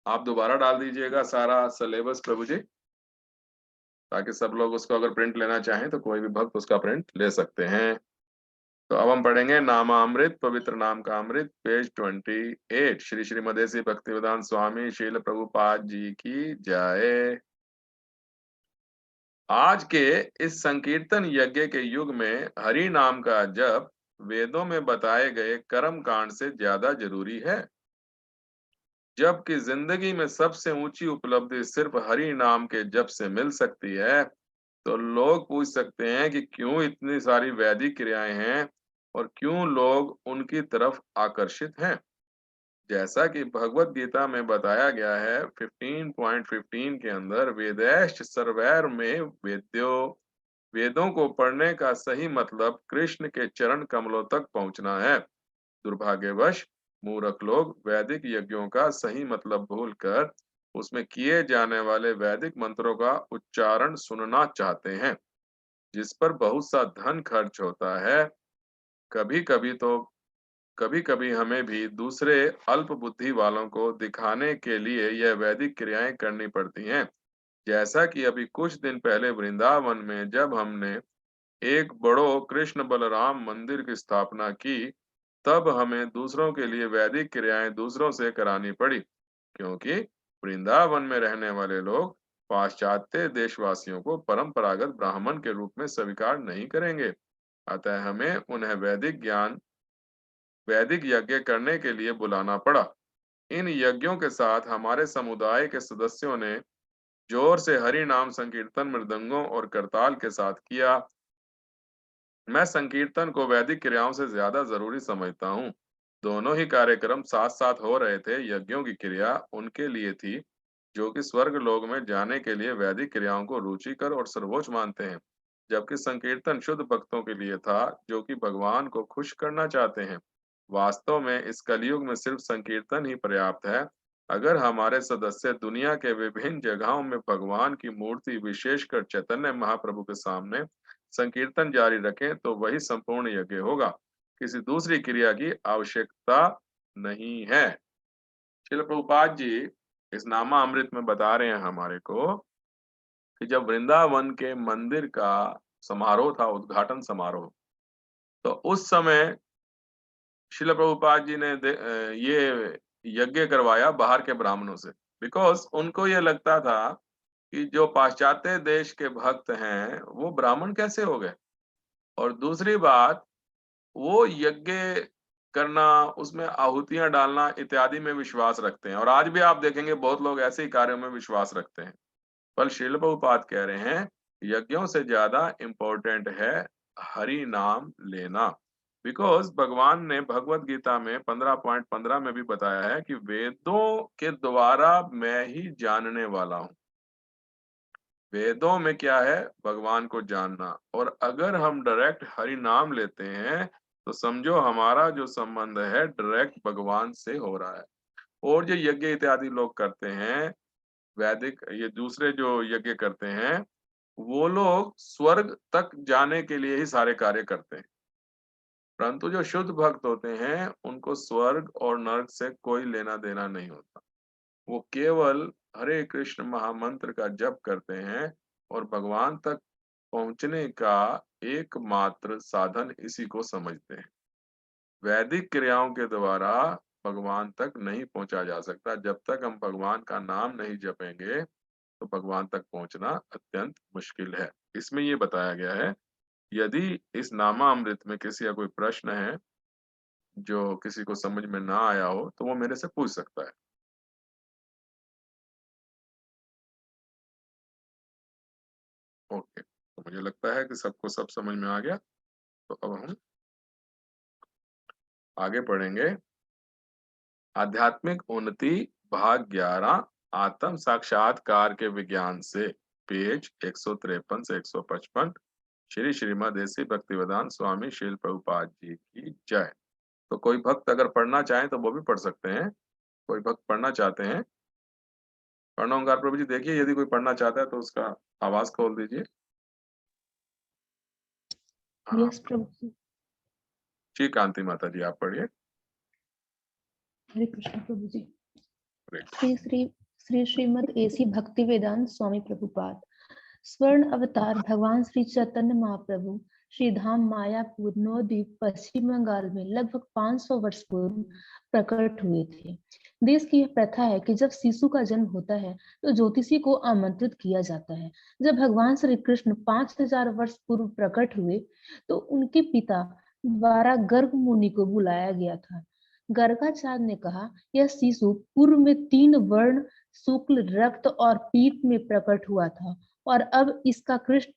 आप दोबारा डाल दीजिएगा सारा सिलेबस प्रभु जी, ताकि सब लोग उसको अगर प्रिंट लेना चाहें तो कोई भी भक्त उसका प्रिंट ले सकते हैं। तो अब हम पढ़ेंगे नामामृत, पवित्र नाम का अमृत, पेज 28। श्री श्री मदेसी भक्तिवेदांत स्वामी शील प्रभुपाद जी की जय। आज के इस संकीर्तन यज्ञ के युग में हरि नाम का जप वेदों में बताए गए कर्म कांड से ज्यादा जरूरी है। जबकि जिंदगी में सबसे ऊंची उपलब्धि सिर्फ हरि नाम के जप से मिल सकती है, तो लोग पूछ सकते हैं कि क्यों इतनी सारी वैदिक क्रियाएं हैं और क्यों लोग उनकी तरफ आकर्षित हैं। जैसा कि भगवत गीता में बताया गया है 15.15 के अंदर, वेदैश्च सर्वैर में वेद्यो, वेदों को पढ़ने का सही मतलब कृष्ण के चरण कमलों तक पहुंचना है। दुर्भाग्यवश मूर्ख लोग वैदिक यज्ञों का सही मतलब भूलकर उसमें किए जाने वाले वैदिक मंत्रों का उच्चारण सुनना चाहते हैं, जिस पर बहुत सा धन खर्च होता है। कभी कभी तो कभी कभी हमें भी दूसरे अल्प बुद्धि वालों को दिखाने के लिए यह वैदिक क्रियाएं करनी पड़ती हैं। जैसा कि अभी कुछ दिन पहले वृंदावन में जब हमने एक बड़ो कृष्ण बलराम मंदिर की स्थापना की, तब हमें दूसरों के लिए वैदिक क्रियाएं दूसरों से करानी पड़ी, क्योंकि वृंदावन में रहने वाले लोग पाश्चात्य देशवासियों को परंपरागत ब्राह्मण के रूप में स्वीकार नहीं करेंगे। अतः हमें उन्हें वैदिक यज्ञ करने के लिए बुलाना पड़ा। इन यज्ञों के साथ हमारे समुदाय के सदस्यों ने जोर से हरि नाम संकीर्तन मृदंगों और करताल के साथ किया। मैं संकीर्तन को वैदिक क्रियाओं से ज्यादा जरूरी समझता हूँ। दोनों ही कार्यक्रम साथ साथ हो रहे थे। यज्ञों की क्रिया उनके लिए थी जो कि स्वर्ग लोक में जाने के लिए वैदिक क्रियाओं को रुचिकर और सर्वोच्च मानते हैं, जबकि संकीर्तन शुद्ध भक्तों के लिए था जो कि भगवान को खुश करना चाहते हैं। वास्तव में इस कलयुग में सिर्फ संकीर्तन ही पर्याप्त है। अगर हमारे सदस्य दुनिया के विभिन्न जगहों में भगवान की मूर्ति, विशेषकर चैतन्य महाप्रभु के सामने संकीर्तन जारी रखें तो वही संपूर्ण यज्ञ होगा। किसी दूसरी क्रिया की आवश्यकता नहीं है। श्रील प्रभुपाद जी इस नामा अमृत में बता रहे हैं हमारे को कि जब वृंदावन के मंदिर का समारोह था, उद्घाटन समारोह, तो उस समय श्रील प्रभुपाद जी ने ये यज्ञ करवाया बाहर के ब्राह्मणों से, बिकॉज उनको ये लगता था कि जो पाश्चात्य देश के भक्त हैं वो ब्राह्मण कैसे हो गए। और दूसरी बात, वो यज्ञ करना, उसमें आहुतियां डालना इत्यादि में विश्वास रखते हैं, और आज भी आप देखेंगे बहुत लोग ऐसे ही कार्यों में विश्वास रखते हैं। पर श्रील प्रभुपाद कह रहे हैं यज्ञों से ज्यादा इंपॉर्टेंट है हरि नाम लेना। बिकॉज भगवान ने भगवत गीता में 15.15 में भी बताया है कि वेदों के द्वारा मैं ही जानने वाला हूँ। वेदों में क्या है? भगवान को जानना। और अगर हम डायरेक्ट हरि नाम लेते हैं तो समझो हमारा जो संबंध है डायरेक्ट भगवान से हो रहा है। और जो यज्ञ इत्यादि लोग करते हैं, वैदिक ये दूसरे जो यज्ञ करते हैं, वो लोग स्वर्ग तक जाने के लिए ही सारे कार्य करते हैं। परंतु जो शुद्ध भक्त होते हैं उनको स्वर्ग और नरक से कोई लेना देना नहीं होता। वो केवल हरे कृष्ण महामंत्र का जप करते हैं और भगवान तक पहुंचने का एकमात्र साधन इसी को समझते हैं। वैदिक क्रियाओं के द्वारा भगवान तक नहीं पहुंचा जा सकता। जब तक हम भगवान का नाम नहीं जपेंगे तो भगवान तक पहुंचना अत्यंत मुश्किल है। इसमें ये बताया गया है। यदि इस नामामृत में किसी का कोई प्रश्न है जो किसी को समझ में ना आया हो तो वो मेरे से पूछ सकता है। ओके, तो मुझे लगता है कि सबको सब समझ में आ गया। तो अब हम आगे पढ़ेंगे। आध्यात्मिक उन्नति भाग 11, आत्म साक्षात्कार के विज्ञान से, पेज 153 से 155। श्री श्रीमद ऐसी भक्तिवेदांत स्वामी शील प्रभुपाद जी की जय। तो कोई भक्त अगर पढ़ना चाहे तो वो भी पढ़ सकते हैं। कोई भक्त पढ़ना चाहते हैं? पढ़ना ओंकार प्रभु जी, देखिए यदि कोई पढ़ना चाहता है तो उसका आवाज खोल दीजिए। हाँ, यस प्रभु। जी कांति माता जी आप पढ़िए। हरे कृष्ण प्रभु जी। हरे श्री श्री श्री श्रीमद एसी भक्ति वेदांत स्वामी प्रभुपाद। स्वर्ण अवतार भगवान श्री चैतन्य महाप्रभु श्री धाम मायापुर नवद्वीप पश्चिम बंगाल में लगभग 500 वर्ष पूर्व प्रकट हुए थे। देश की यह प्रथा है कि जब शिशु का जन्म होता है तो ज्योतिषी को आमंत्रित किया जाता है। जब भगवान श्री कृष्ण 5000 वर्ष पूर्व प्रकट हुए तो उनके पिता द्वारा गर्ग मुनि को बुलाया गया था। गर्गाचार्य ने कहा, यह शिशु पूर्व में 3 वर्ण शुक्ल रक्त और पीत में प्रकट हुआ था और अब इसका कृष्ण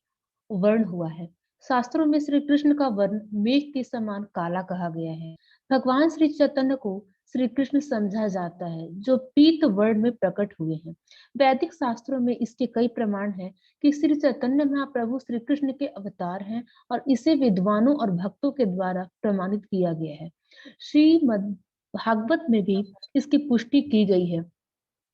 वर्ण हुआ है। शास्त्रों में श्री कृष्ण का वर्ण मेघ के समान काला कहा गया है। भगवान श्री चैतन्य को श्री कृष्ण समझा जाता है जो पीत वर्ण में प्रकट हुए हैं। वैदिक शास्त्रों में इसके कई प्रमाण हैं कि श्री चैतन्य महाप्रभु श्री कृष्ण के अवतार हैं और इसे विद्वानों और भक्तों के द्वारा प्रमाणित किया गया है। श्रीमद् भागवत में भी इसकी पुष्टि की गई है।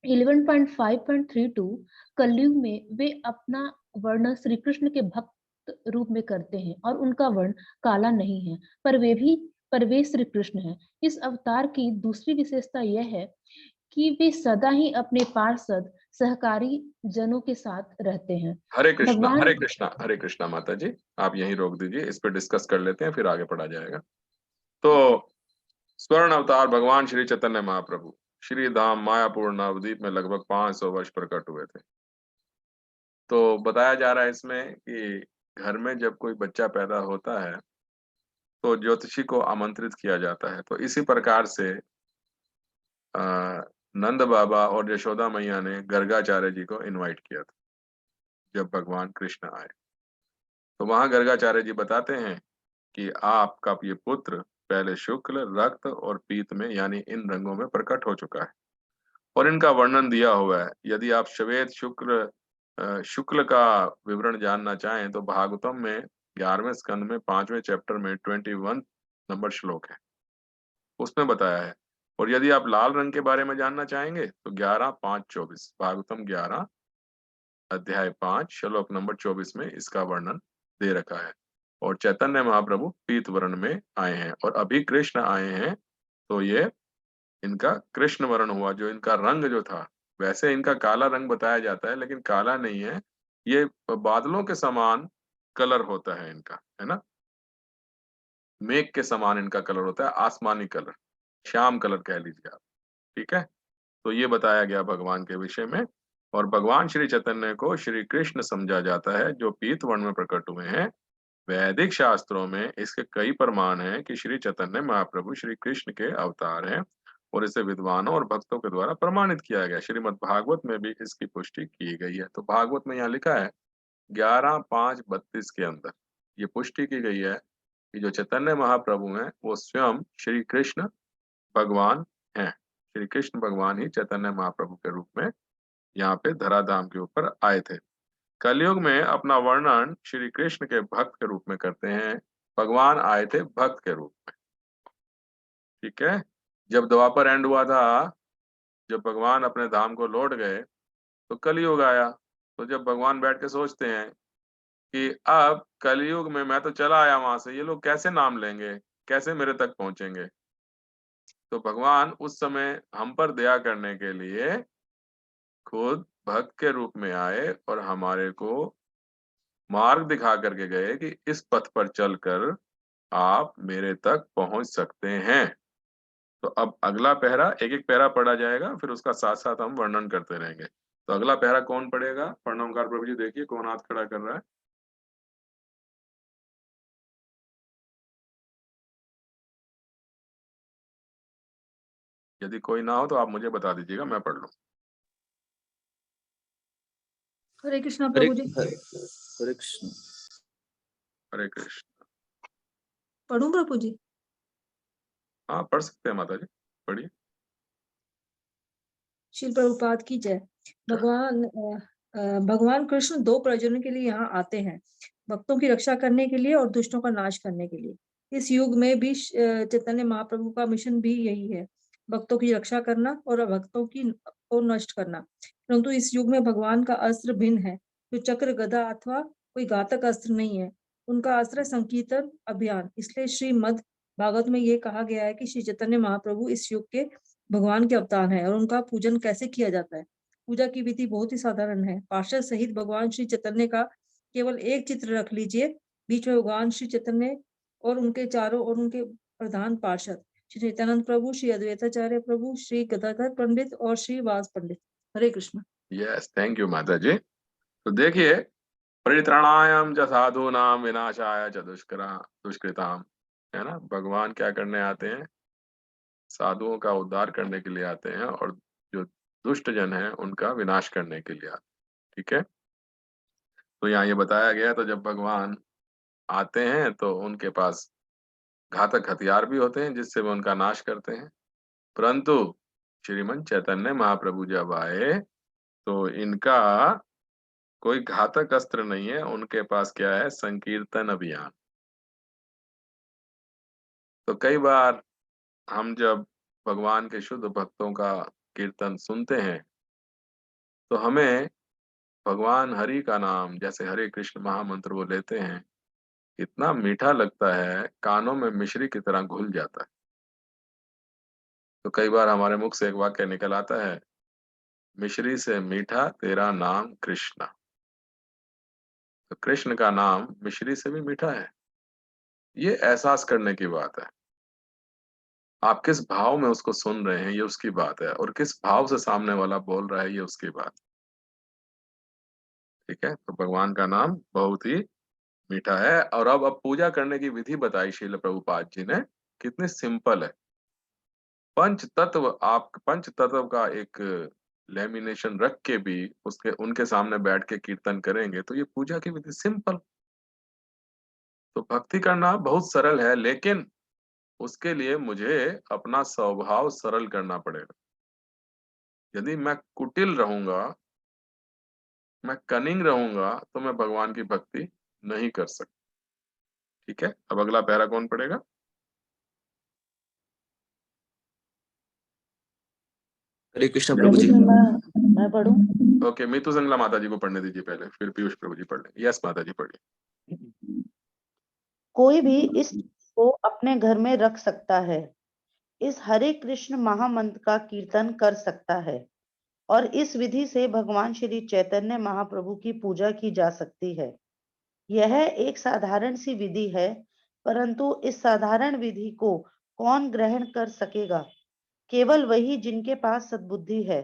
11.5.32 कलयुग में वे अपना वर्णन श्री कृष्ण के भक्त रूप में करते हैं और उनका वर्ण काला नहीं है, पर वे श्री कृष्ण हैं। इस अवतार की दूसरी विशेषता यह है कि वे सदा ही अपने पार्षद सहकारी जनों के साथ रहते हैं। कृष्णा, भगवान हरे कृष्णा, हरे कृष्णा। माता जी आप यहीं रोक दीजिए, इस पे डिस्कस कर लेते हैं, फिर आगे पढ़ा जाएगा। तो स्वर्ण अवतार भगवान श्री चैतन्य महाप्रभु श्री धाम मायापुर नवद्वीप में लगभग 500 वर्ष प्रकट हुए थे। तो बताया जा रहा है इसमें कि घर में जब कोई बच्चा पैदा होता है तो ज्योतिषी को आमंत्रित किया जाता है। तो इसी प्रकार से नंद बाबा और यशोदा मैया ने गर्गाचार्य जी को इनवाइट किया था जब भगवान कृष्ण आए। तो वहां गर्गाचार्य जी बताते हैं कि आपका ये पुत्र पहले शुक्ल रक्त और पीत में यानी इन रंगों में प्रकट हो चुका है और इनका वर्णन दिया हुआ है। यदि आप श्वेत शुक्ल का विवरण जानना चाहें तो भागवतम में 11वें स्कंद में 5वें चैप्टर में 21 नंबर श्लोक है, उसमें बताया है। और यदि आप लाल रंग के बारे में जानना चाहेंगे तो 11:5-24 भागवतम 11 अध्याय 5 श्लोक नंबर 24 में इसका वर्णन दे रखा है। और चैतन्य महाप्रभु पीत वर्ण में आए हैं और अभी कृष्ण आए हैं तो ये इनका कृष्ण वर्ण हुआ। जो इनका रंग जो था, वैसे इनका काला रंग बताया जाता है लेकिन काला नहीं है, ये बादलों के समान कलर होता है इनका, है ना। मेघ के समान इनका कलर होता है, आसमानी कलर, श्याम कलर कह लीजिए आप। ठीक है, तो ये बताया गया भगवान के विषय में। और भगवान श्री चैतन्य को श्री कृष्ण समझा जाता है जो पीत वर्ण में प्रकट हुए हैं। वैदिक शास्त्रों में इसके कई प्रमाण हैं कि श्री चैतन्य महाप्रभु श्री कृष्ण के अवतार हैं और इसे विद्वानों और भक्तों के द्वारा प्रमाणित किया गया। श्रीमद् भागवत में भी इसकी पुष्टि की गई है। तो भागवत में यहाँ लिखा है 11:5-32 के अंदर ये पुष्टि की गई है कि जो चैतन्य महाप्रभु हैं वो स्वयं श्री कृष्ण भगवान हैं। श्री कृष्ण भगवान ही चैतन्य महाप्रभु के रूप में यहाँ पे धराधाम के ऊपर आए थे। कलयुग में अपना वर्णन श्री कृष्ण के भक्त के रूप में करते हैं। भगवान आए थे भक्त के रूप में। ठीक है, जब द्वापर एंड हुआ था, जब भगवान अपने धाम को लौट गए तो कलयुग आया। तो जब भगवान बैठ के सोचते हैं कि अब कलयुग में मैं तो चला आया वहां से, ये लोग कैसे नाम लेंगे, कैसे मेरे तक पहुंचेंगे। तो भगवान उस समय हम पर दया करने के लिए खुद भक्त के रूप में आए और हमारे को मार्ग दिखा करके गए कि इस पथ पर चलकर आप मेरे तक पहुंच सकते हैं। तो अब अगला पहरा, एक एक पहरा पढ़ा जाएगा, फिर उसका साथ साथ हम वर्णन करते रहेंगे। तो अगला पहरा कौन पढ़ेगा? प्रणवकार प्रभु जी देखिए कौन हाथ खड़ा कर रहा है। यदि कोई ना हो तो आप मुझे बता दीजिएगा, मैं पढ़ लूं। हरे कृष्णा प्रभु जी। हरे कृष्ण। हरे कृष्ण। पढ़ूं प्रभु जी? हाँ पढ़ सकते हैं माता जी, पढ़िए। श्री प्रभुपाद की जय। भगवान कृष्ण 2 प्रयोजनों के लिए यहाँ आते हैं, भक्तों की रक्षा करने के लिए और दुष्टों का नाश करने के लिए। इस युग में भी चैतन्य महाप्रभु का मिशन भी यही है, भक्तों की रक्षा करना और भक्तों की को नष्ट करना। परंतु इस युग में भगवान का अस्त्र भिन्न है, जो चक्र गदा अथवा कोई घातक अस्त्र नहीं है। उनका अस्त्र है संकीर्तन अभियान। इसलिए श्रीमद् भागवत में ये कहा गया है कि श्री चैतन्य महाप्रभु इस युग के भगवान के अवतार हैं और उनका पूजन कैसे किया जाता है। पूजा की विधि बहुत ही साधारण है। पार्षद सहित भगवान श्री चैतन्य का केवल एक चित्र रख लीजिए। बीच में भगवान श्री चैतन्य और उनके चारों और उनके प्रधान पार्षद श्री नित्यानंद प्रभु, श्री अद्वैताचार्य प्रभु, श्री गदाधर पंडित और श्री वास पंडित। हरे कृष्ण। यस, थैंक यू माता जी। तो देखिए, परित्राणायाम च साधूनाम विनाशाय च दुष्कृताम, है ना। भगवान क्या करने आते हैं? साधुओं का उद्धार करने के लिए आते हैं और जो दुष्ट जन है उनका विनाश करने के लिए आते हैं। ठीक है, तो यहाँ ये बताया गया, तो जब भगवान आते हैं तो उनके पास घातक हथियार भी होते हैं जिससे वो उनका नाश करते हैं। परंतु श्रीमन चैतन्य महाप्रभु जब आए तो इनका कोई घातक अस्त्र नहीं है, उनके पास क्या है? संकीर्तन अभियान। तो कई बार हम जब भगवान के शुद्ध भक्तों का कीर्तन सुनते हैं तो हमें भगवान हरि का नाम, जैसे हरे कृष्ण महामंत्र वो लेते हैं, इतना मीठा लगता है, कानों में मिश्री की तरह घुल जाता है। तो कई बार हमारे मुख से एक वाक्य निकल आता है, मिश्री से मीठा तेरा नाम कृष्ण। तो कृष्ण का नाम मिश्री से भी मीठा है। ये एहसास करने की बात है। आप किस भाव में उसको सुन रहे हैं ये उसकी बात है, और किस भाव से सामने वाला बोल रहा है ये उसकी बात। ठीक है, तो भगवान का नाम बहुत ही मीठा है। और अब पूजा करने की विधि बताई श्रील प्रभुपाद जी ने, कितनी सिंपल है। पंच तत्व, आप पंच तत्व का एक लेमिनेशन रख के भी उसके उनके सामने बैठ के कीर्तन करेंगे तो ये पूजा की विधि सिंपल। तो भक्ति करना बहुत सरल है, लेकिन उसके लिए मुझे अपना स्वभाव सरल करना पड़ेगा। यदि मैं कुटिल रहूंगा, मैं कनिंग रहूंगा, तो मैं भगवान की भक्ति नहीं कर सकता। ठीक है, अब अगला पैरा कौन पढ़ेगा? हरे कृष्ण प्रभु जी। मैं पढ़ूं? ओके, मीतू संगला माता जी को पढ़ने दीजिए पहले, फिर पीयूष प्रभु जी पढ़ लें। यस माता जी पढ़िए। कोई भी इस को अपने घर में रख सकता है, इस हरे कृष्ण महामंत्र का कीर्तन कर सकता है और इस विधि से भगवान श्री चैतन्य महाप्रभु की पूजा की जा सकती है। यह एक साधारण सी विधि है, परंतु इस साधारण विधि को कौन ग्रहण कर सकेगा? केवल वही जिनके पास सद्बुद्धि है।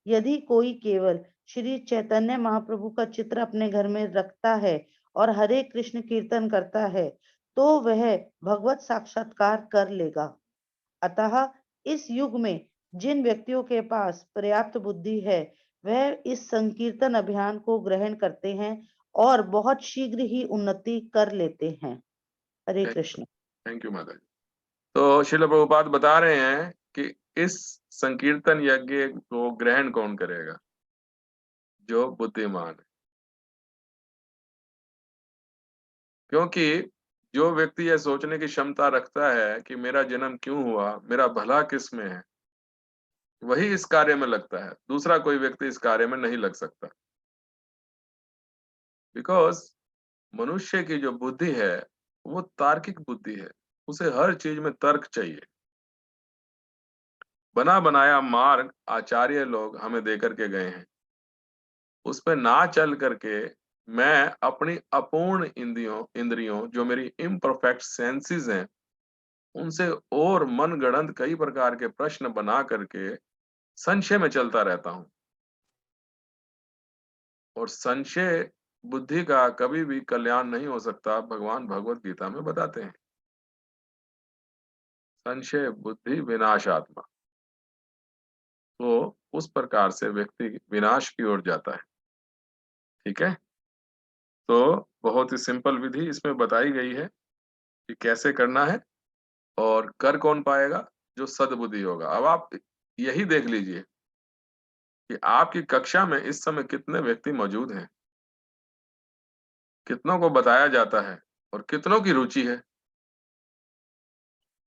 यदि कोई केवल श्री चैतन्य महाप्रभु का चित्र अपने घर में रखता है और हरे कृष्ण कीर्तन करता है तो वह भगवत साक्षात्कार कर लेगा। अतः इस युग में जिन व्यक्तियों के पास पर्याप्त बुद्धि है वह इस संकीर्तन अभियान को ग्रहण करते हैं और बहुत शीघ्र ही उन्नति कर लेते हैं। हरे कृष्ण। थैंक यू माता जी। तो श्रील प्रभुपाद बता रहे हैं कि इस संकीर्तन यज्ञ को ग्रहण कौन करेगा? जो बुद्धिमान है। क्योंकि जो व्यक्ति यह सोचने की क्षमता रखता है कि मेरा जन्म क्यों हुआ, मेरा भला किस में है, वही इस कार्य में लगता है। दूसरा कोई व्यक्ति इस कार्य में नहीं लग सकता। बिकॉज मनुष्य की जो बुद्धि है वो तार्किक बुद्धि है, उसे हर चीज में तर्क चाहिए। बना बनाया मार्ग आचार्य लोग हमें देकर के गए हैं, उस पे ना चल करके मैं अपनी अपूर्ण इंद्रियों जो मेरी इम्परफेक्ट सेंसेस हैं उनसे और मनगढ़ंत कई प्रकार के प्रश्न बना करके संशय में चलता रहता हूं। और संशय बुद्धि का कभी भी कल्याण नहीं हो सकता, भगवान भगवत गीता में बताते हैं। संशय बुद्धि विनाशात्मा। तो उस प्रकार से व्यक्ति विनाश की ओर जाता है। ठीक है, तो बहुत ही सिंपल विधि इसमें बताई गई है कि कैसे करना है, और कर कौन पाएगा? जो सद्बुद्धि होगा। अब आप यही देख लीजिए कि आपकी कक्षा में इस समय कितने व्यक्ति मौजूद हैं, कितनों को बताया जाता है और कितनों की रुचि है,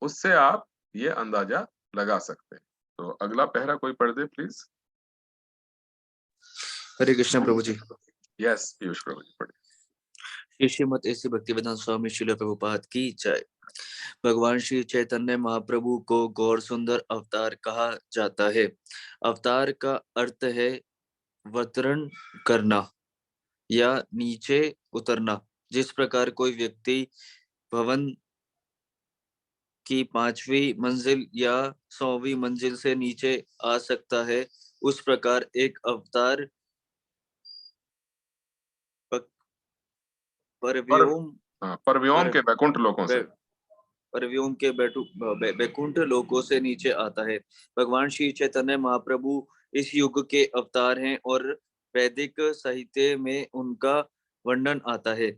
उससे आप ये अंदाजा लगा सकते हैं। तो अगला पहरा कोई पढ़ दे प्लीज। हरे कृष्ण प्रभु जी। यस पीयूष प्रभु जी पढ़े। श्री श्रीमद ऐसी भक्ति वेदांत स्वामी श्रील प्रभुपाद की जय। भगवान श्री चैतन्य महाप्रभु को गौर सुंदर अवतार कहा जाता है। अवतार का अर्थ है अवतरण करना या नीचे उतरना। जिस प्रकार कोई व्यक्ति भवन की 5वीं मंजिल या 100वीं मंजिल से नीचे आ सकता है, उस प्रकार एक अवतार परव्योम परव्योम के वैकुंठ लोकों से परव्योम के बैकुंठ लोकों से नीचे आता है। भगवान श्री चैतन्य महाप्रभु इस युग के अवतार हैं और वैदिक साहित्य में उनका वर्णन आता है।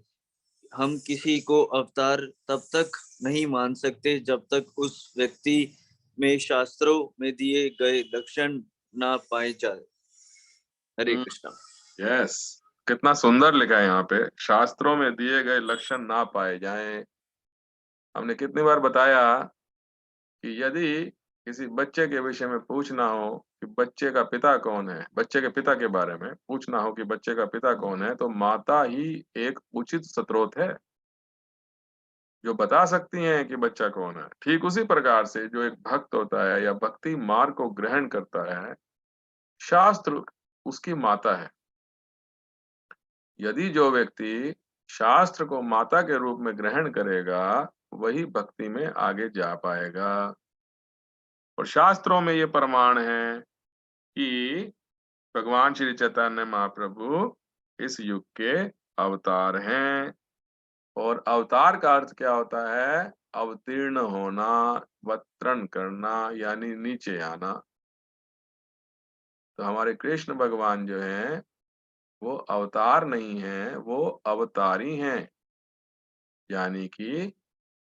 हम किसी को अवतार तब तक नहीं मान सकते जब तक उस व्यक्ति में शास्त्रों में दिए गए लक्षण ना पाए जाए। हरे कृष्णा। यस, कितना सुंदर लिखा है यहाँ पे, शास्त्रों में दिए गए लक्षण ना पाए जाएं। हमने कितनी बार बताया कि यदि किसी बच्चे के विषय में पूछना हो कि बच्चे का पिता कौन है, बच्चे के पिता के बारे में पूछना हो कि बच्चे का पिता कौन है, तो माता ही एक उचित स्रोत है जो बता सकती हैं कि बच्चा कौन है। ठीक उसी प्रकार से जो एक भक्त होता है या भक्ति मार्ग को ग्रहण करता है, शास्त्र उसकी माता है। यदि जो व्यक्ति शास्त्र को माता के रूप में ग्रहण करेगा, वही भक्ति में आगे जा पाएगा। और शास्त्रों में ये प्रमाण है कि भगवान श्री चैतन्य महाप्रभु इस युग के अवतार हैं। और अवतार का अर्थ क्या होता है? अवतीर्ण होना, अवतरण करना, यानी नीचे आना। तो हमारे कृष्ण भगवान जो हैं वो अवतार नहीं हैं, वो अवतारी हैं। यानी कि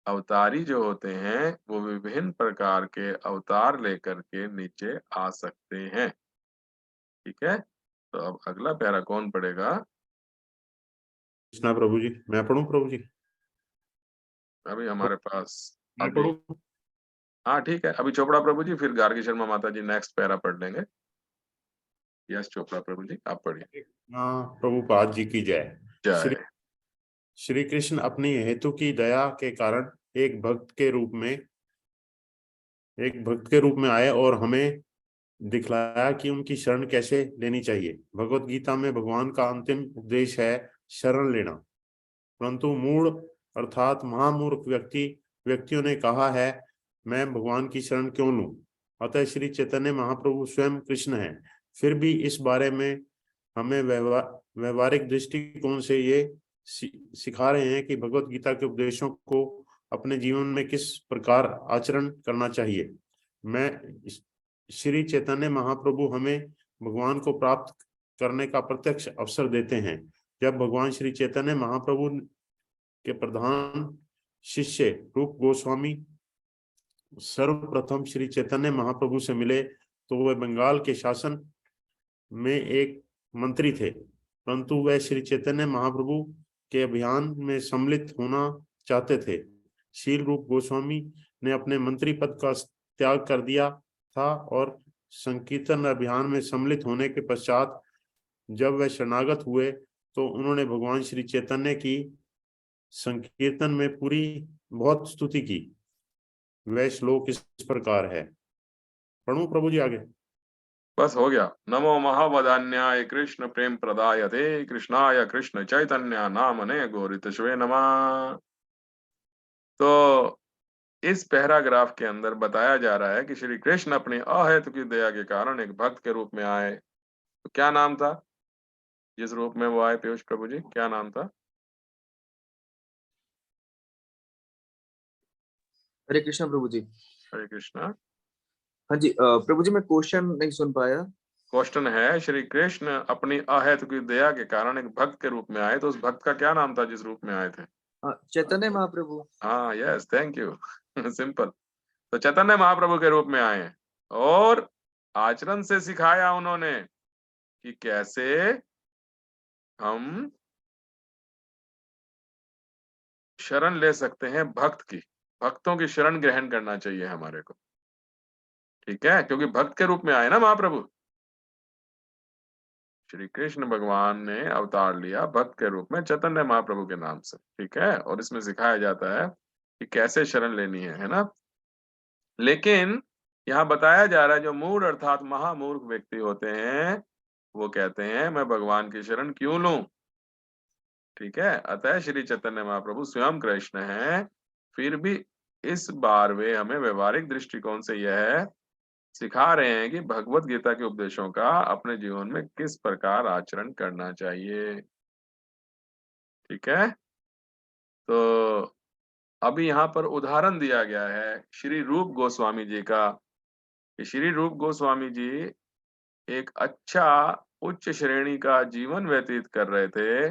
अवतारी जो होते हैं वो विभिन्न प्रकार के अवतार लेकर के नीचे आ सकते हैं। ठीक है, तो अब अगला पैरा कौन पढ़ेगा? कृष्णा प्रभु जी, मैं पढ़ूं प्रभु जी? अभी हमारे पास मैं अभी पढ़ूं? हाँ ठीक है, अभी चोपड़ा प्रभु जी, फिर गार्गी शर्मा माता जी नेक्स्ट पैरा पढ़ लेंगे। यस चोपड़ा प्रभु जी, आप पढ़िए। हाँ, प्रभुपाद जी की जय। श्री जय। श्री कृष्ण अपनी हेतु की दया के कारण एक भक्त के रूप में आए और हमें दिखलाया कि उनकी शरण कैसे लेनी चाहिए। भगवत गीता में भगवान का अंतिम उपदेश है शरण लेना, परंतु मूढ़ अर्थात महामूर्ख व्यक्तियों ने कहा है मैं भगवान की शरण क्यों लूं। अतः श्री चैतन्य महाप्रभु स्वयं कृष्ण हैं, फिर भी इस बारे में हमें व्यवहारिक दृष्टिकोण से ये सिखा रहे हैं कि भगवत गीता के उपदेशों को अपने जीवन में किस प्रकार आचरण करना चाहिए। श्री चैतन्य महाप्रभु हमें भगवान को प्राप्त करने का प्रत्यक्ष अवसर देते हैं। जब भगवान श्री चैतन्य महाप्रभु के प्रधान शिष्य रूप गोस्वामी सर्वप्रथम श्री चैतन्य महाप्रभु से मिले तो वह बंगाल के शासन में एक मंत्री थे, परंतु वह श्री चैतन्य महाप्रभु के अभियान में सम्मिलित होना चाहते थे। शील रूप गोस्वामी ने अपने मंत्री पद का त्याग कर दिया था और संकीर्तन अभियान में सम्मिलित होने के पश्चात जब वह शरणागत हुए तो उन्होंने भगवान श्री चैतन्य की संकीर्तन में पूरी बहुत स्तुति की। वह श्लोक इस प्रकार है, पढ़ूं प्रभु जी आगे? बस हो गया। नमो महावदान्याय कृष्ण प्रेम प्रदायते कृष्णाय कृष्ण चैतन्य नामने गौरितश्वे नमः। तो इस पैराग्राफ के अंदर बताया जा रहा है कि श्री कृष्ण अपनी अहेतु की दया के कारण एक भक्त के रूप में आए। तो क्या नाम था जिस रूप में वो आए? पीयूष प्रभु जी, क्या नाम था? हरे कृष्णा प्रभु जी। हरे कृष्णा। हाँ जी, प्रभु जी मैं क्वेश्चन नहीं सुन पाया। क्वेश्चन है, श्री कृष्ण अपनी अहेतु की दया के कारण एक भक्त के रूप में आए, तो उस भक्त का क्या नाम था जिस रूप में आए थे? चैतन्य महाप्रभु। हाँ यस, थैंक यू। सिंपल। तो चैतन्य महाप्रभु के रूप में आए और आचरण से सिखाया उन्होंने कि कैसे हम शरण ले सकते हैं भक्त की। भक्तों की शरण ग्रहण करना चाहिए हमारे को, ठीक है, क्योंकि भक्त के रूप में आए ना महाप्रभु। श्री कृष्ण भगवान ने अवतार लिया भक्त के रूप में चैतन्य महाप्रभु के नाम से, ठीक है। और इसमें सिखाया जाता है कि कैसे शरण लेनी है ना। लेकिन यहाँ बताया जा रहा है जो मूढ़ अर्थात महामूर्ख व्यक्ति होते हैं वो कहते हैं मैं भगवान की शरण क्यों लूं। ठीक है, अतः श्री चैतन्य महाप्रभु स्वयं कृष्ण हैं, फिर भी इस बार वे हमें व्यवहारिक दृष्टिकोण से यह सिखा रहे हैं कि भगवत गीता के उपदेशों का अपने जीवन में किस प्रकार आचरण करना चाहिए। ठीक है, तो अभी यहाँ पर उदाहरण दिया गया है श्री रूप गोस्वामी जी का कि श्री रूप गोस्वामी जी एक अच्छा उच्च श्रेणी का जीवन व्यतीत कर रहे थे,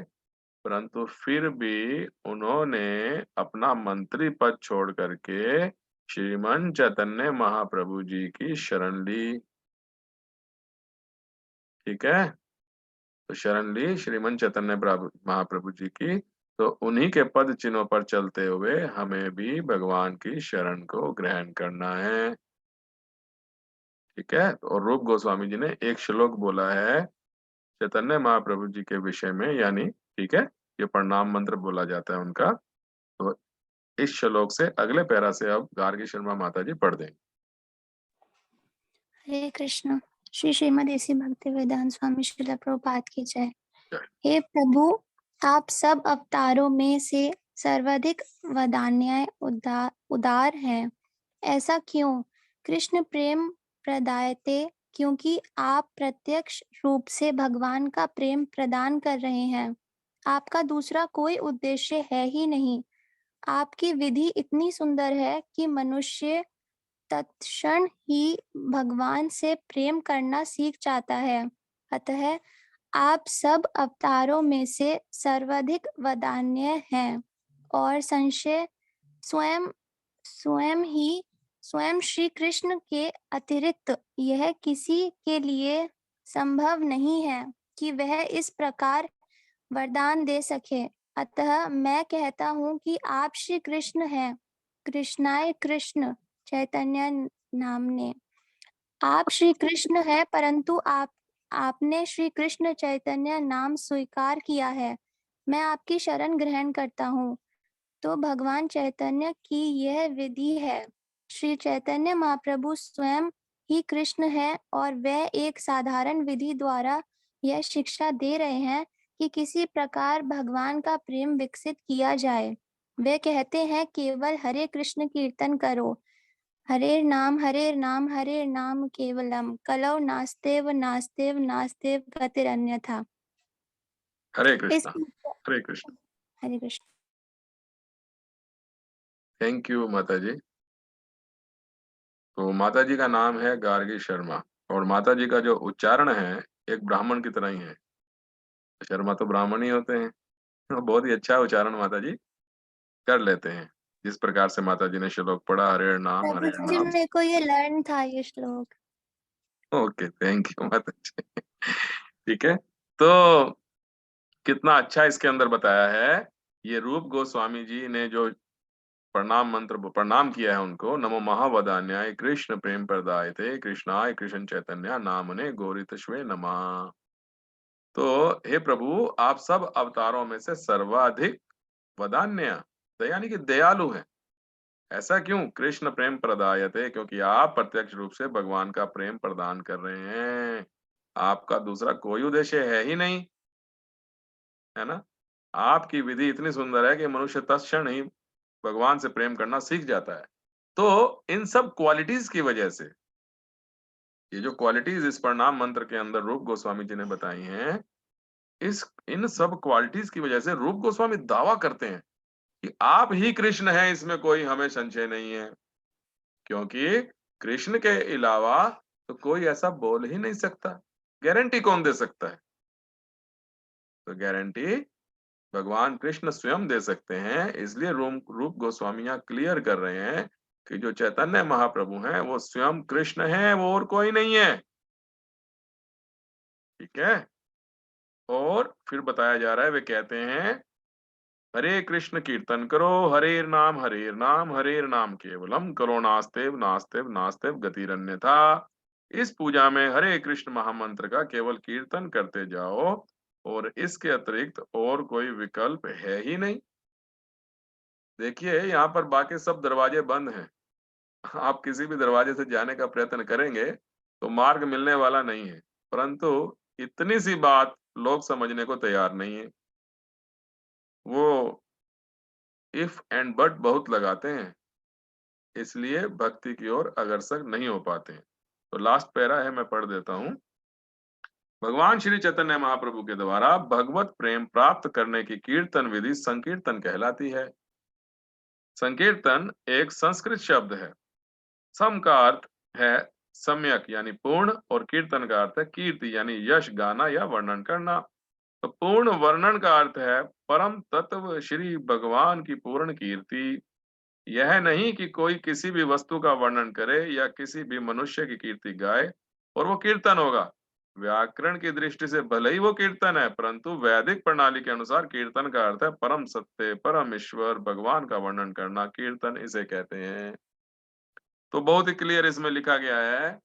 परंतु फिर भी उन्होंने अपना मंत्री पद छोड़ करके श्रीमन चैतन्य महाप्रभु जी की शरण ली। ठीक है, तो शरण ली श्रीमन चैतन्य महाप्रभु जी की, तो उन्हीं के पद चिन्हों पर चलते हुए हमें भी भगवान की शरण को ग्रहण करना है। ठीक है, और रूप गोस्वामी जी ने एक श्लोक बोला है चैतन्य महाप्रभु जी के विषय में, यानी ठीक है ये प्रणाम मंत्र बोला जाता है उनका। तो इस श्लोक से अगले पैरा से अब गार्गी शर्मा माता जी पढ़ देंगे। हरे कृष्ण। श्री श्रीमद एसी भक्ति वेदांत स्वामी श्रील प्रभुपाद की जय। हे प्रभु, आप सब अवतारों में से सर्वाधिक वदान्याय उदार हैं। ऐसा क्यों? कृष्ण प्रेम प्रदायते, क्योंकि आप प्रत्यक्ष रूप से भगवान का प्रेम प्रदान कर रहे हैं। आपका दूसरा कोई उद्देश्य है ही नहीं। आपकी विधि इतनी सुंदर है कि मनुष्य तत्क्षण ही भगवान से प्रेम करना सीख जाता है। अतः आप सब अवतारों में से सर्वाधिक वदान्य हैं और संशय स्वयं श्री कृष्ण के अतिरिक्त यह किसी के लिए संभव नहीं है कि वह इस प्रकार वरदान दे सके। अतः मैं कहता हूँ कि आप श्री कृष्ण हैं। कृष्णाय कृष्ण चैतन्य नामने। आप श्री कृष्ण है, परंतु आपने श्री कृष्ण चैतन्य नाम स्वीकार किया है। मैं आपकी शरण ग्रहण करता हूँ। तो भगवान चैतन्य की यह विधि है। श्री चैतन्य महाप्रभु स्वयं ही कृष्ण है और वह एक साधारण विधि द्वारा यह शिक्षा दे रहे हैं कि किसी प्रकार भगवान का प्रेम विकसित किया जाए। वे कहते हैं केवल हरे कृष्ण कीर्तन करो, हरे नाम केवलम, कलौ नास्तेव नास्तेव नास्तेव गतिरन्यथा। हरे कृष्णा। हरे कृष्ण। हरे कृष्ण। थैंक यू माता जी। तो माता जी का नाम है गार्गी शर्मा और माता जी का जो उच्चारण है एक ब्राह्मण की तरह ही है। शर्मा तो ब्राह्मण ही होते हैं। तो बहुत ही अच्छा उच्चारण माता जी कर लेते हैं। जिस प्रकार से माता जी ने श्लोक पढ़ा हरे नाम हरे नाम। मेरे को ये लर्न था ये श्लोक। ओके, थैंक यू माता जी। ठीक है, तो कितना अच्छा इसके अंदर बताया है। ये रूप गोस्वामी जी ने जो प्रणाम मंत्र प्रणाम किया है उनको, नमो महावदान्याय कृष्ण प्रेम प्रदाय थे कृष्णाय कृष्ण चैतन्य नामने गौरीतश्वे नमः। तो हे प्रभु, आप सब अवतारों में से सर्वाधिक वदान्य यानी कि दयालु हैं। ऐसा क्यों? कृष्ण प्रेम प्रदायते, क्योंकि आप प्रत्यक्ष रूप से भगवान का प्रेम प्रदान कर रहे हैं। आपका दूसरा कोई उद्देश्य है ही नहीं, है ना। आपकी विधि इतनी सुंदर है कि मनुष्य तत्क्षण ही भगवान से प्रेम करना सीख जाता है। तो इन सब क्वालिटीज की वजह से, ये जो क्वालिटीज इस प्रणाम मंत्र के अंदर रूप गोस्वामी जी ने बताई हैं, इन सब क्वालिटीज की वजह से रूप गोस्वामी दावा करते हैं कि आप ही कृष्ण हैं, इसमें कोई हमें संशय नहीं है। क्योंकि कृष्ण के अलावा तो कोई ऐसा बोल ही नहीं सकता। गारंटी कौन दे सकता है? तो गारंटी भगवान कृष्ण स्वयं दे सकते हैं। इसलिए रूप गोस्वामी यहाँ क्लियर कर रहे हैं कि जो चैतन्य महाप्रभु हैं वो स्वयं कृष्ण हैं, वो और कोई नहीं है। ठीक है, और फिर बताया जा रहा है, वे कहते हैं हरे कृष्ण कीर्तन करो, हरेर नाम हरेर नाम केवलम, करो नास्तेव नास्तेव नास्तेव गतिरन्यथा। इस पूजा में हरे कृष्ण महामंत्र का केवल कीर्तन करते जाओ और इसके अतिरिक्त और कोई विकल्प है ही नहीं। देखिए यहाँ पर बाकी सब दरवाजे बंद हैं। आप किसी भी दरवाजे से जाने का प्रयत्न करेंगे तो मार्ग मिलने वाला नहीं है, परंतु इतनी सी बात लोग समझने को तैयार नहीं है। वो इफ एंड बट बहुत लगाते हैं, इसलिए भक्ति की ओर अग्रसर नहीं हो पाते हैं। तो लास्ट पैरा है, मैं पढ़ देता हूँ। भगवान श्री चैतन्य महाप्रभु के द्वारा भगवत प्रेम प्राप्त करने की कीर्तन विधि संकीर्तन कहलाती है। संकीर्तन एक संस्कृत शब्द है। सम का अर्थ है सम्यक यानी पूर्ण, और कीर्तन का अर्थ है कीर्ति यानी यश गाना या वर्णन करना। तो पूर्ण वर्णन का अर्थ है परम तत्व श्री भगवान की पूर्ण कीर्ति। यह नहीं कि कोई किसी भी वस्तु का वर्णन करे या किसी भी मनुष्य की कीर्ति गाए और वो कीर्तन होगा। व्याकरण की दृष्टि से भले ही वो कीर्तन है, परंतु वैदिक प्रणाली के अनुसार कीर्तन का अर्थ है परम सत्य, परम ईश्वर, भगवान का वर्णन करना, कीर्तन इसे कहते हैं। तो बहुत ही क्लियर इसमें लिखा गया है,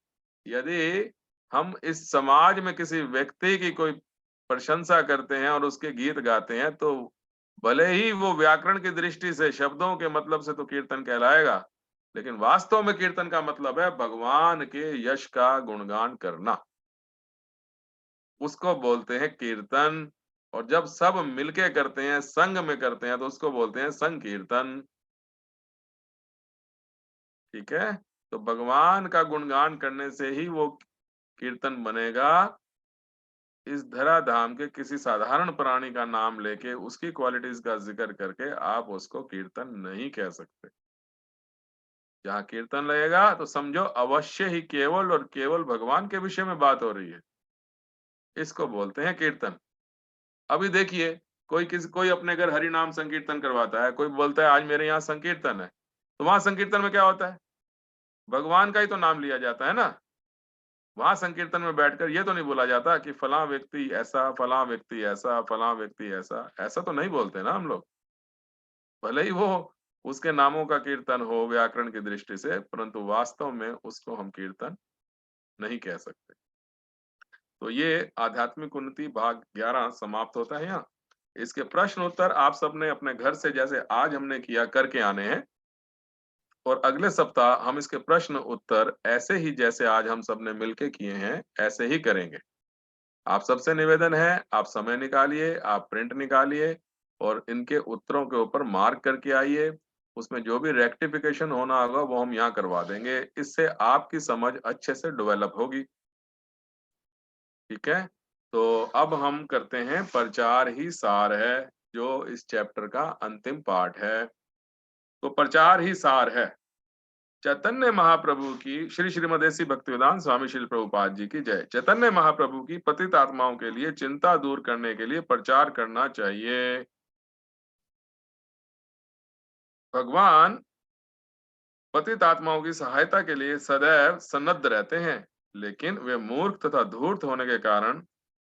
यदि हम इस समाज में किसी व्यक्ति की कोई प्रशंसा करते हैं और उसके गीत गाते हैं, तो भले ही वो व्याकरण की दृष्टि से शब्दों के मतलब से तो कीर्तन कहलाएगा, लेकिन वास्तव में कीर्तन का मतलब है भगवान के यश का गुणगान करना। उसको बोलते हैं कीर्तन। और जब सब मिलके करते हैं, संग में करते हैं, तो उसको बोलते हैं संकीर्तन। ठीक है? तो भगवान का गुणगान करने से ही वो कीर्तन बनेगा। इस धराधाम के किसी साधारण प्राणी का नाम लेके उसकी क्वालिटीज का जिक्र करके आप उसको कीर्तन नहीं कह सकते। जहाँ कीर्तन लगेगा तो समझो अवश्य ही केवल और केवल भगवान के विषय में बात हो रही है। इसको बोलते हैं कीर्तन। अभी देखिए, कोई अपने घर हरि नाम संकीर्तन करवाता है, कोई बोलता है आज मेरे यहाँ संकीर्तन है, तो वहां संकीर्तन में क्या होता है? भगवान का ही तो नाम लिया जाता है ना। वहां संकीर्तन में बैठकर ये तो नहीं बोला जाता कि फलां व्यक्ति ऐसा, फलां व्यक्ति ऐसा, फलां व्यक्ति ऐसा। ऐसा तो नहीं बोलते ना हम लोग। भले ही वो उसके नामों का कीर्तन हो व्याकरण की दृष्टि से, परंतु वास्तव में उसको हम कीर्तन नहीं कह सकते। तो ये आध्यात्मिक उन्नति भाग 11 समाप्त होता है यहाँ। इसके प्रश्न उत्तर आप सबने अपने घर से जैसे आज हमने किया करके आने हैं, और अगले सप्ताह हम इसके प्रश्न उत्तर ऐसे ही जैसे आज हम सबने मिलके किए हैं ऐसे ही करेंगे। आप सबसे निवेदन है, आप समय निकालिए, आप प्रिंट निकालिए और इनके उत्तरों के ऊपर मार्क करके आइए। उसमें जो भी रेक्टिफिकेशन होना होगा वो हम यहाँ करवा देंगे। इससे आपकी समझ अच्छे से डेवलप होगी। ठीक है? तो अब हम करते हैं प्रचार ही सार है, जो इस चैप्टर का अंतिम पार्ट है। तो प्रचार ही सार है। चैतन्य महाप्रभु की श्री श्रीमदेसी भक्तिवेदांत स्वामी श्री प्रभुपाद जी की जय। चैतन्य महाप्रभु की पतित आत्माओं के लिए चिंता दूर करने के लिए प्रचार करना चाहिए। भगवान पतित आत्माओं की सहायता के लिए सदैव सन्नद्ध रहते हैं, लेकिन वे मूर्ख तथा धूर्त होने के कारण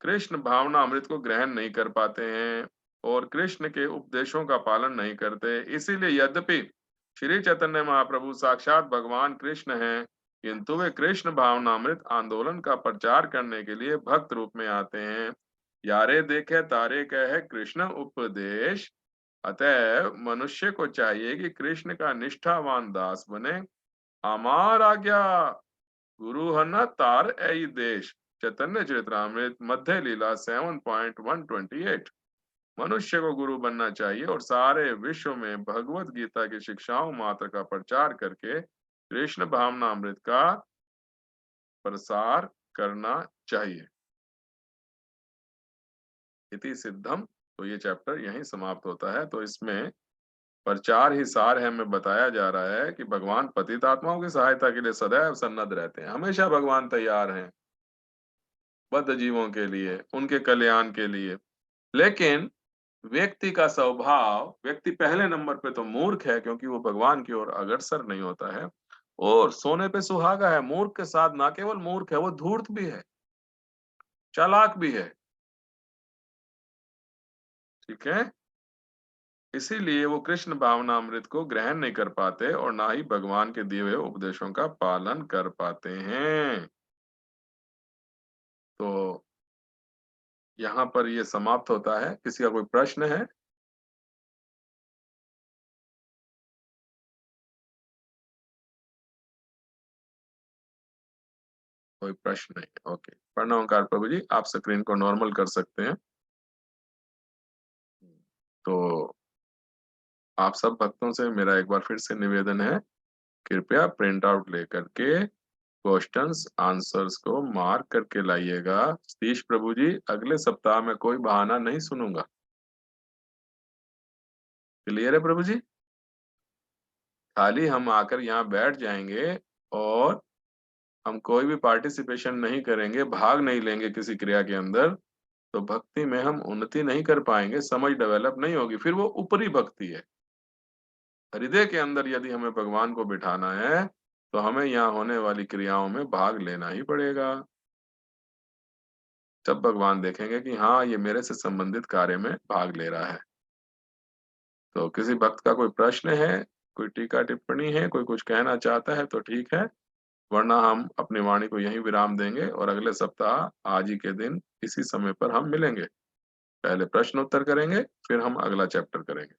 कृष्ण भावना अमृत को ग्रहण नहीं कर पाते हैं और कृष्ण के उपदेशों का पालन नहीं करते। इसीलिए यद्यपि श्री चैतन्य महाप्रभु साक्षात भगवान कृष्ण हैं, किंतु वे कृष्ण भावनामृत आंदोलन का प्रचार करने के लिए भक्त रूप में आते हैं। यारे देखे तारे कहे कृष्ण उपदेश। अतः मनुष्य को चाहिए कि कृष्ण का निष्ठावान दास बने। अमार आज्ञा गुरु हन तार ऐ देश। चैतन्य चरितमृत मध्य लीला 7.128। मनुष्य को गुरु बनना चाहिए और सारे विश्व में भगवत गीता की शिक्षाओं मात्र का प्रचार करके कृष्ण भावनामृत का प्रसार करना चाहिए। इति सिद्धम। तो ये चैप्टर यहीं समाप्त होता है। तो इसमें प्रचार ही सार है में बताया जा रहा है कि भगवान पतित आत्माओं की सहायता के लिए सदैव सन्नद्ध रहते हैं। हमेशा भगवान तैयार हैं बद्ध जीवों के लिए, उनके कल्याण के लिए। लेकिन व्यक्ति का स्वभाव, व्यक्ति पहले नंबर पे तो मूर्ख है, क्योंकि वो भगवान की ओर अग्रसर नहीं होता है। और सोने पे सुहागा है। मूर्ख के साथ ना केवल मूर्ख है, वो धूर्त भी है, चालाक भी है। ठीक है? इसीलिए वो कृष्ण भावनामृत को ग्रहण नहीं कर पाते और ना ही भगवान के दिए हुए उपदेशों का पालन कर पाते हैं। तो यहाँ पर ये समाप्त होता है। किसी का कोई प्रश्न है? कोई प्रश्न नहीं है। ओके, प्रणव ओंकार प्रभु जी, आप स्क्रीन को नॉर्मल कर सकते हैं। तो आप सब भक्तों से मेरा एक बार फिर से निवेदन है, कृपया प्रिंट आउट लेकर के क्वेश्चंस आंसर्स को मार्क करके लाइएगा। सतीश प्रभु जी, अगले सप्ताह में कोई बहाना नहीं सुनूंगा। क्लियर है प्रभु जी? खाली हम आकर यहाँ बैठ जाएंगे और हम कोई भी पार्टिसिपेशन नहीं करेंगे, भाग नहीं लेंगे किसी क्रिया के अंदर, तो भक्ति में हम उन्नति नहीं कर पाएंगे, समझ डेवलप नहीं होगी, फिर वो ऊपरी भक्ति है। हृदय के अंदर यदि हमें भगवान को बिठाना है तो हमें यहाँ होने वाली क्रियाओं में भाग लेना ही पड़ेगा। तब भगवान देखेंगे कि हाँ, ये मेरे से संबंधित कार्य में भाग ले रहा है। तो किसी भक्त का कोई प्रश्न है, कोई टीका टिप्पणी है, कोई कुछ कहना चाहता है तो ठीक है, वरना हम अपनी वाणी को यहीं विराम देंगे और अगले सप्ताह आज ही के दिन इसी समय पर हम मिलेंगे। पहले प्रश्न उत्तर करेंगे, फिर हम अगला चैप्टर करेंगे।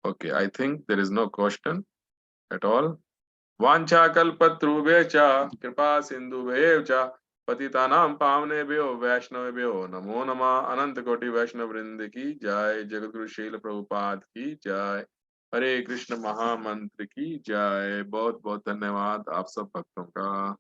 Okay, I think there is no question at all. वाञ्छाकल्पतरुभ्यश्च कृपा सिन्धुभ्येव च पतितानां पावनेभ्यो वैष्णवेभ्यो नमो नमः। अनंत कोटि वैष्णव वृंद की जय। जगतगुरु शील प्रभुपाद की जय। हरे कृष्ण महामंत्र की जय। बहुत बहुत धन्यवाद आप सब भक्तों का।